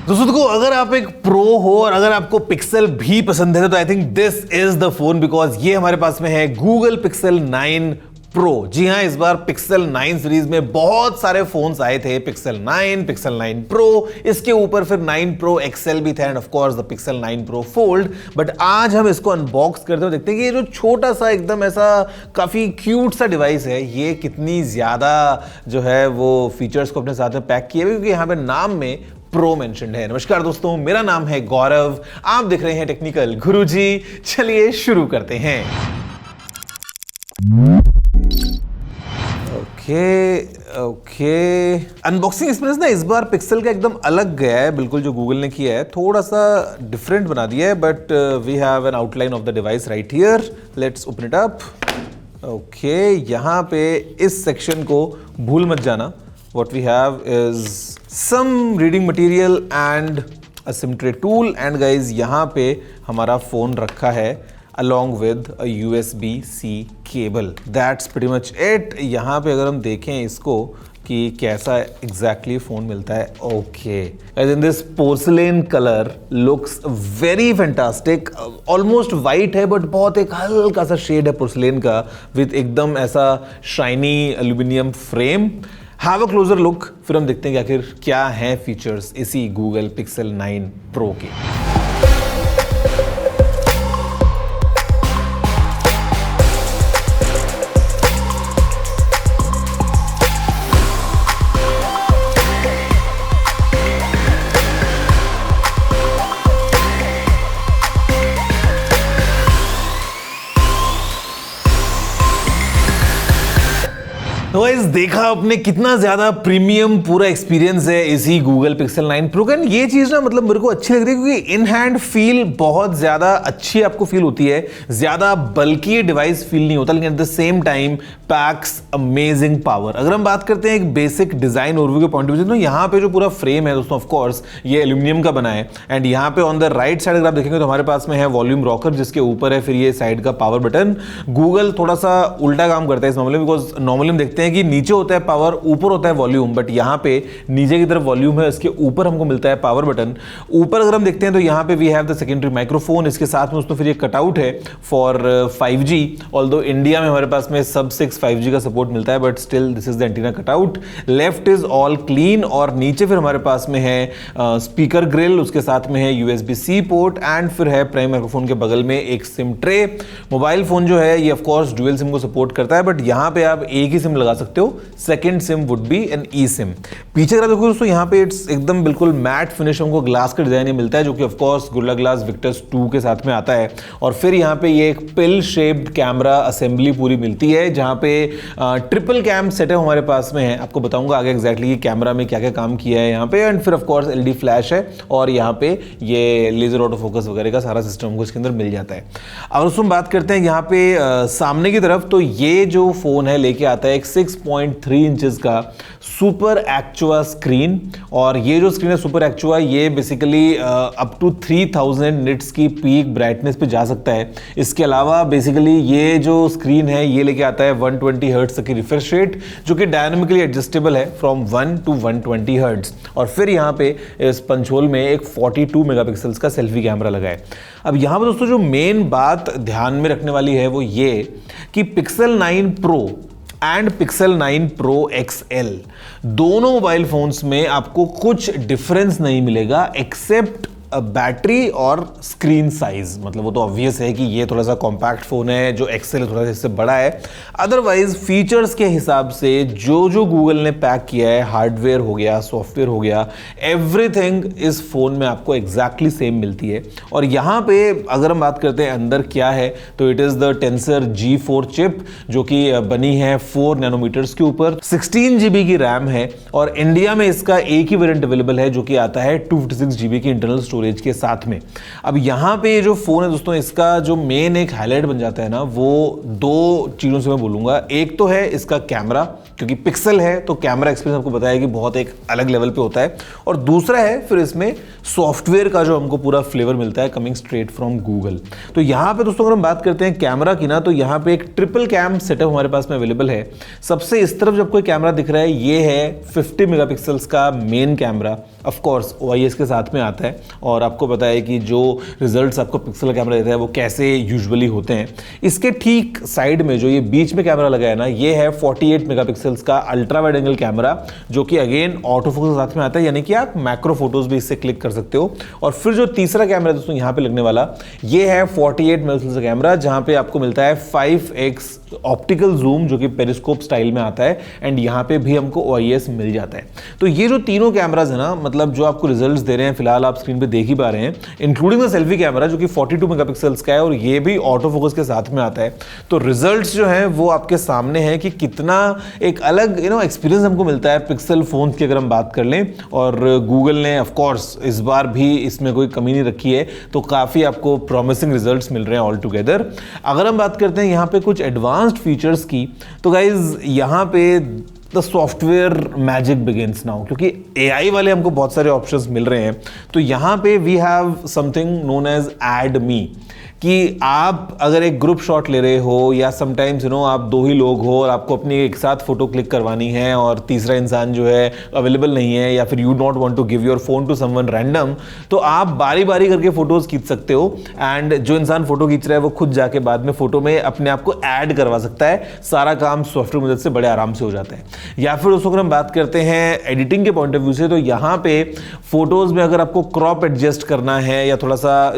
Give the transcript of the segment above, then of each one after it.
दोस्तों देखो, अगर आप एक प्रो हो और अगर आपको पिक्सल भी पसंद है तो I think this is the phone, because ये हमारे पास में है गूगल पिक्सल 9 प्रो। जी हाँ, इस बार पिक्सल 9 सीरीज में बहुत सारे फोन्स आए थे, पिक्सल 9, पिक्सल 9 प्रो, इसके ऊपर फिर 9 प्रो एक्सएल भी था end of course the pixel 9 pro fold. But आज हम इसको अनबॉक्स करते हुए देखते हैं कि ये जो छोटा सा एकदम ऐसा काफी क्यूट सा डिवाइस है, ये कितनी ज्यादा जो है वो फीचर्स को अपने साथ में पैक किए हुए, क्योंकि यहाँ पे नाम में प्रो मेंशन्ड है। नमस्कार दोस्तों, मेरा नाम है गौरव, आप देख रहे हैं टेक्निकल गुरुजी। चलिए शुरू करते हैं। ओके, अनबॉक्सिंग एक्सपीरियंस ना इस बार पिक्सल का एकदम अलग गया है, बिल्कुल जो गूगल ने किया है थोड़ा सा डिफरेंट बना दिया है। But we have an outline of the device right here, let's open it up. Okay, यहाँ पे इस सेक्शन को भूल मत जाना। What we have is some reading material and a SIM tray tool and guys यहाँ पे हमारा फ़ोन रखा है along with a USB-C cable. That's pretty much it. यहाँ पे अगर हम देखें इसको कि कैसा exactly फ़ोन मिलता है। Okay, as in this porcelain color looks very fantastic. Almost white है but बहुत एक हल्का सा शेड है porcelain का with एकदम ऐसा shiny aluminium frame. Have a closure look, फिर हम देखते हैं कि आखिर क्या हैं फीचर्स इसी गूगल पिक्सल 9 प्रो के। तो गाइस, देखा आपने कितना ज्यादा प्रीमियम पूरा एक्सपीरियंस है इसी गूगल पिक्सल 9 प्रो का। ये चीज ना मतलब मेरे को अच्छी लग रही है क्योंकि इन हैंड फील बहुत ज्यादा अच्छी आपको फील होती है, ज्यादा बल्कि डिवाइस फील नहीं होता, लेकिन at the same time PACS amazing power. अगर हम बात करते हैं एक बेसिक डिजाइन ओवरव्यू के पॉइंट ऑफ व्यू, तो यहाँ पे जो पूरा फ्रेम है दोस्तों ऑफ कोर्स ये एल्यूमिनियम का बना है एंड यहाँ पे ऑन द राइट साइड अगर आप देखेंगे तो हमारे पास में है वॉल्यूम रॉकर, जिसके ऊपर है फिर ये साइड का पावर बटन। गूगल थोड़ा सा उल्टा काम करता है इस मामले में, बिकॉज नॉर्मली हम देखते हैं कि नीचे होता है पावर, ऊपर होता है वॉल्यूम, बट यहाँ पे नीचे की तरफ वॉल्यूम है, इसके ऊपर हमको मिलता है पावर बटन। ऊपर अगर हम देखते हैं तो यहाँ पे we have the secondary microphone, इसके साथ में दोस्तों फिर ये कटआउट है फॉर 5G। ऑल्दो इंडिया में हमारे पास में सब 6 5G का सपोर्ट मिलता है, but still this is the antenna cutout. Left is all clean और नीचे फिर हमारे पास में है स्पीकर ग्रिल, उसके साथ में है USB-C पोर्ट एंड फिर है प्राइम माइक्रोफोन के बगल में एक सिम ट्रे। मोबाइल फोन जो है ये ऑफकोर्स डुअल सिम को सपोर्ट करता है, बट यहाँ पे आप एक ही सिम लगा सकते हो, second sim would be an e sim. पीछे अगर देखो दोस्तों यहाँ पे इट्स एकदम बिल्कुल मैट फिनिश हमको ग्लास का डिजाइन मिलता है, जो कि of course Gorilla Glass Victus 2 के साथ में आता है। और फिर यहाँ पे ये एक पिल शेप्ड कैमरा असेंबली पूरी मिलती है, जहाँ पे ट्रिपल कैम सेटअप हमारे पास में है। आपको बताऊंगा आगे एग्जैक्टली कैमरा में क्या क्या काम किया है यहाँ पे। एंड फिर ऑफ कोर्स एलईडी फ्लैश है और यहाँ पे ये लेजर ऑटो फोकस वगैरह का सारा सिस्टम हमको इसके अंदर मिल जाता है। अब उसमें हम बात करते हैं यहाँ पे सामने की तरफ, तो ये जो फोन है लेके आता है एक 6.3 इंचेस का सुपर एक्चुआ स्क्रीन। और ये जो स्क्रीन है सुपर एक्चुआ, ये बेसिकली अप टू 3000 निट्स की पीक ब्राइटनेस पे जा सकता है। इसके अलावा बेसिकली ये जो स्क्रीन है ये लेके आता है 120 हर्ट्ज तक की रिफ्रेश रेट, जो कि डायनामिकली एडजस्टेबल है फ्रॉम 1 to 120 हर्ट्ज। और फिर यहाँ पे इस पंच होल में एक 42 मेगापिक्सल्स का सेल्फी कैमरा लगा है। अब यहाँ पर दोस्तों जो मेन बात ध्यान में रखने वाली है वो ये कि pixel 9 pro and pixel 9 pro XL दोनों मोबाइल फोन्स में आपको कुछ डिफरेंस नहीं मिलेगा एक्सेप्ट बैटरी और स्क्रीन साइज। मतलब वो तो ऑब्वियस है कि ये थोड़ा सा कॉम्पैक्ट फोन है, जो एक्सेल थोड़ा सा इससे बड़ा है। अदरवाइज फीचर्स के हिसाब से जो गूगल ने पैक किया है, हार्डवेयर हो गया, सॉफ्टवेयर हो गया, एवरीथिंग इस फोन में आपको एग्जैक्टली सेम मिलती है। और यहाँ पे अगर हम बात करते हैं अंदर क्या है, तो it is the tensor G4 chip, जो कि बनी है 4 नैनोमीटर्स के ऊपर, 16 GB की रैम है और इंडिया में इसका एक ही वेरिएंट अवेलेबल है जो कि आता है 256 GB की इंटरनल स्टोरेज स्टोरेज के साथ में। अब यहाँ पे जो फ़ोन है दोस्तों, इसका जो मेन एक हाईलाइट बन जाता है ना, वो दो चीज़ों से मैं बोलूँगा। एक तो है इसका कैमरा, क्योंकि पिक्सल है तो कैमरा एक्सपीरियंस आपको बताया कि बहुत एक अलग लेवल पे होता है। और दूसरा है फिर इसमें सॉफ्टवेयर का जो हमको पूरा फ्लेवर मिलता है कमिंग स्ट्रेट फ्रॉम गूगल। तो यहाँ पे दोस्तों अगर हम बात करते हैं कैमरा की ना, तो यहाँ पे एक ट्रिपल कैम सेटअप हमारे पास में अवेलेबल है। सबसे इस तरफ जो आपको कैमरा दिख रहा है ये है 50 मेगापिक्सल्स का main camera. Of course OIS के साथ में आता है और आपको पता है कि जो रिजल्ट्स आपको पिक्सल कैमरा देता है वो कैसे यूजुअली होते हैं। इसके ठीक साइड में जो ये बीच में कैमरा लगा है ना, ये है 48 मेगापिक्सल्स का अल्ट्रा वाइड एंगल कैमरा, जो कि अगेन ऑटो फोकस के साथ में आता है, यानी कि आप मैक्रो फोटोज भी इससे क्लिक कर सकते हो। और फिर जो तीसरा कैमरा दोस्तों यहाँ पे लगने वाला, ये है 48 मेगापिक्सल का कैमरा, जहां पे आपको मिलता है 5x ऑप्टिकल जूम, जो कि पेरिस्कोप स्टाइल में आता है। एंड यहाँ पे भी हमको OIS मिल जाता है। तो ये जो तीनों कैमराज है ना, मतलब जो आपको रिजल्ट्स दे रहे हैं, फिलहाल आप स्क्रीन पे देख ही पा रहे हैं, इंक्लूडिंग द सेल्फी कैमरा जो कि 42 मेगापिक्सल्स का है और ये भी ऑटो फोकस के साथ में आता है। तो रिजल्ट्स जो हैं वो आपके सामने हैं कि कितना एक अलग एक्सपीरियंस हमको मिलता है पिक्सल फोन की अगर हम बात कर लें। और गूगल ने ऑफ कोर्स इस बार भी इसमें कोई कमी नहीं रखी है, तो काफ़ी आपको प्रॉमिसिंग रिजल्ट्स मिल रहे हैं ऑल टुगेदर। अगर हम बात करते हैं यहाँ पे कुछ एडवांस्ड फीचर्स की, तो गाइज यहाँ पे the software magic begins now, क्योंकि AI वाले हमको बहुत सारे ऑप्शंस मिल रहे हैं। तो यहाँ पे we have something known as add me, कि आप अगर एक ग्रुप शॉट ले रहे हो या समटाइम्स आप दो ही लोग हो और आपको अपनी एक साथ फोटो क्लिक करवानी है और तीसरा इंसान जो है अवेलेबल नहीं है, या फिर you not want to give your phone to someone random, तो आप बारी बारी करके फोटोज खींच सकते हो। एंड जो इंसान फोटो खींच रहा है वो खुद जाके बाद में फोटो में अपने आप को ऐड करवा सकता है। सारा काम सॉफ्टवेयर मदद से बड़े आराम से हो जाता है। या फिर उसको अगर हम बात करते हैं एडिटिंग के पॉइंट ऑफ व्यू से, तो यहाँ पे फोटोज में अगर आपको क्रॉप एडजस्ट करना है या थोड़ा सा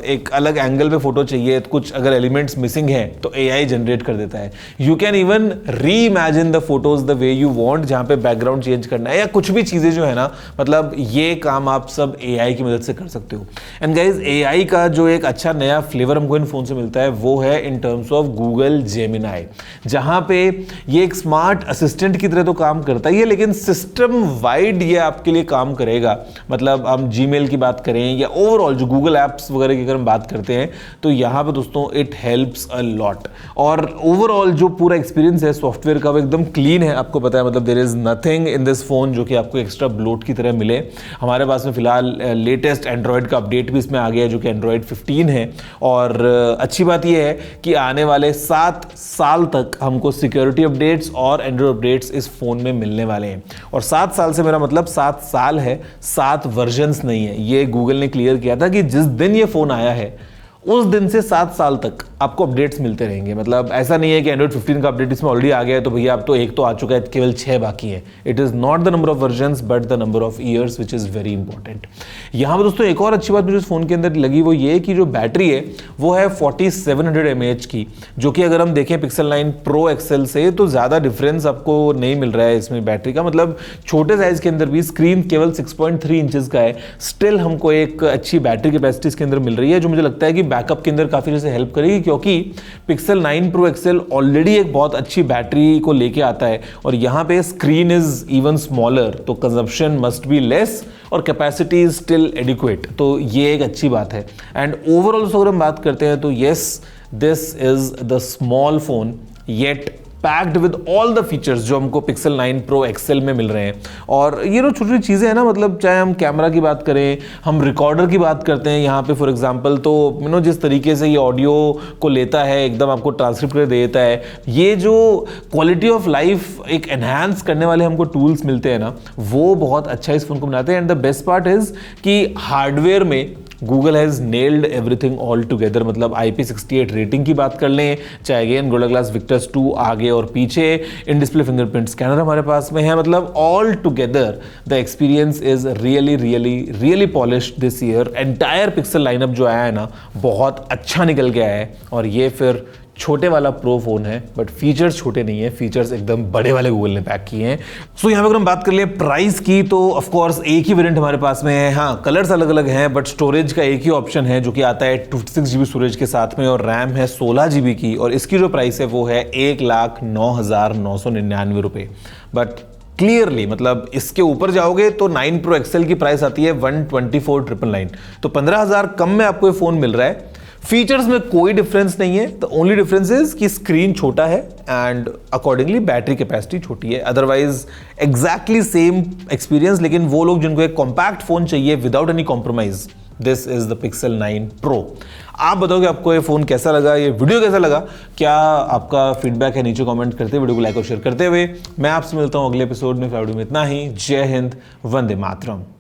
एक अलग एंगल पे फोटो चाहिए, कुछ अगर एलिमेंट्स मिसिंग हैं तो AI जनरेट कर देता है। यू कैन इवन री imagine the photos the way you want, जहां पे बैकग्राउंड चेंज करना है या कुछ भी चीजें जो है ना, मतलब ये काम आप सब AI की मदद से कर सकते हो। एंड गाइज AI का जो एक अच्छा नया फ्लेवर हमको इन फोन से मिलता है वो है in terms of Google Gemini, जहां पे ये एक स्मार्ट असिस्टेंट की तरह तो काम करता ही है, लेकिन सिस्टम वाइड ये आपके लिए काम करेगा। मतलब हम Gmail की बात करें या ओवरऑल जो गूगल एप्स वगैरह की अगर हम बात करते हैं, तो यहाँ पे दोस्तों इट हेल्प्स अ लॉट। और ओवरऑल जो पूरा एक्सपीरियंस है सॉफ्टवेयर का वो एकदम क्लीन है। आपको पता है, मतलब there is nothing in this phone जो कि आपको एक्स्ट्रा ब्लोट की तरह मिले। हमारे पास में फिलहाल लेटेस्ट एंड्रॉयड का अपडेट भी इसमें आ गया है, जो कि एंड्रॉयड 15 है। और अच्छी बात यह है कि आने वाले 7 साल तक हमको सिक्योरिटी अपडेट्स और एंड्रॉयड अपडेट्स इस फोन में मिलने वाले हैं। और 7 साल से मेरा मतलब 7 साल है, 7 वर्जन्स नहीं है। ये गूगल ने क्लियर किया था कि जिस दिन ये फोन आया है उस दिन से 7 साल तक आपको अपडेट्स मिलते रहेंगे। मतलब ऐसा नहीं है कि एंड्रॉइड 15 का अपडेट इसमें ऑलरेडी आ गया है तो भैया अब तो एक तो आ चुका है, केवल 6 बाकी है। It is not the number of versions but the number of years, which is very important. यहाँ पर दोस्तों एक और अच्छी बात मुझे इस फोन के अंदर लगी, वो ये कि जो बैटरी है वो है 4700 mAh की, जो कि अगर हम देखें Pixel 9 Pro XL से तो ज्यादा डिफरेंस आपको नहीं मिल रहा है इसमें बैटरी का। मतलब छोटे साइज के अंदर भी स्क्रीन केवल 6.3 इंचेस का है, स्टिल हमको एक अच्छी बैटरी कैपेसिटी इसके अंदर मिल रही है, जो मुझे लगता है कि बैकअप के अंदर काफी जैसे हेल्प करेगी, क्योंकि Pixel 9 Pro XL ऑलरेडी एक बहुत अच्छी बैटरी को लेके आता है और यहाँ पे स्क्रीन इज इवन स्मॉलर, तो कंजम्पशन मस्ट बी लेस और कैपेसिटी इज स्टिल एडिक्वेट। तो ये एक अच्छी बात है। एंड ओवरऑल अगर हम बात करते हैं तो yes, this is the small phone yet packed with all the features जो हमको Pixel 9 Pro XL में मिल रहे हैं। और ये जो छोटी छोटी चीज़ें हैं ना, मतलब चाहे हम कैमरा की बात करें, हम रिकॉर्डर की बात करते हैं यहाँ पे फॉर एग्जांपल, तो जिस तरीके से ये ऑडियो को लेता है, एकदम आपको ट्रांसक्रिप्ट कर देता है। ये जो क्वालिटी ऑफ लाइफ एक एनहांस करने वाले हमको टूल्स मिलते हैं ना, वो बहुत अच्छा इस फोन को बनाते हैं। And the best part is कि हार्डवेयर में Google has nailed everything all together. मतलब IP68 रेटिंग की बात कर लें, चाहे अगेन गोरिल्ला ग्लास विक्टर्स 2 आगे और पीछे, इन डिस्प्ले फिंगरप्रिंट स्कैनर हमारे पास में है। मतलब all together the experience is really really really polished this year. Entire pixel lineup जो आया है ना, बहुत अच्छा निकल के आया है। और ये फिर छोटे वाला प्रो फोन है, बट फीचर्स छोटे नहीं है, फीचर्स एकदम बड़े वाले गूगल ने पैक किए हैं। सो यहाँ पे अगर हम बात कर लें प्राइस की, तो ऑफ कोर्स एक ही वेरिएंट हमारे पास में है। हाँ, कलर्स अलग अलग हैं, बट स्टोरेज का एक ही ऑप्शन है जो कि आता है 256 GB स्टोरेज के साथ में, और रैम है 16 GB की। और इसकी जो प्राइस है वो है 1,09,999 रुपये। बट क्लियरली, मतलब इसके ऊपर जाओगे तो 9 Pro XL की प्राइस आती है 124,999, तो 15,000 कम में आपको ये फोन मिल रहा है। फीचर्स में कोई डिफरेंस नहीं है, द ओनली डिफरेंस इज कि स्क्रीन छोटा है एंड अकॉर्डिंगली बैटरी कैपेसिटी छोटी है। अदरवाइज एग्जैक्टली सेम एक्सपीरियंस, लेकिन वो लोग जिनको एक कॉम्पैक्ट फोन चाहिए without any compromise, this is the Pixel 9 Pro। आप बताओगे आपको ये फोन कैसा लगा, ये वीडियो कैसा लगा, क्या आपका फीडबैक है नीचे कमेंट करते हुए, वीडियो को लाइक और शेयर करते हुए। मैं आपसे मिलता हूं अगले एपिसोड में। वीडियो में इतना ही। जय हिंद, वंदे मातरम।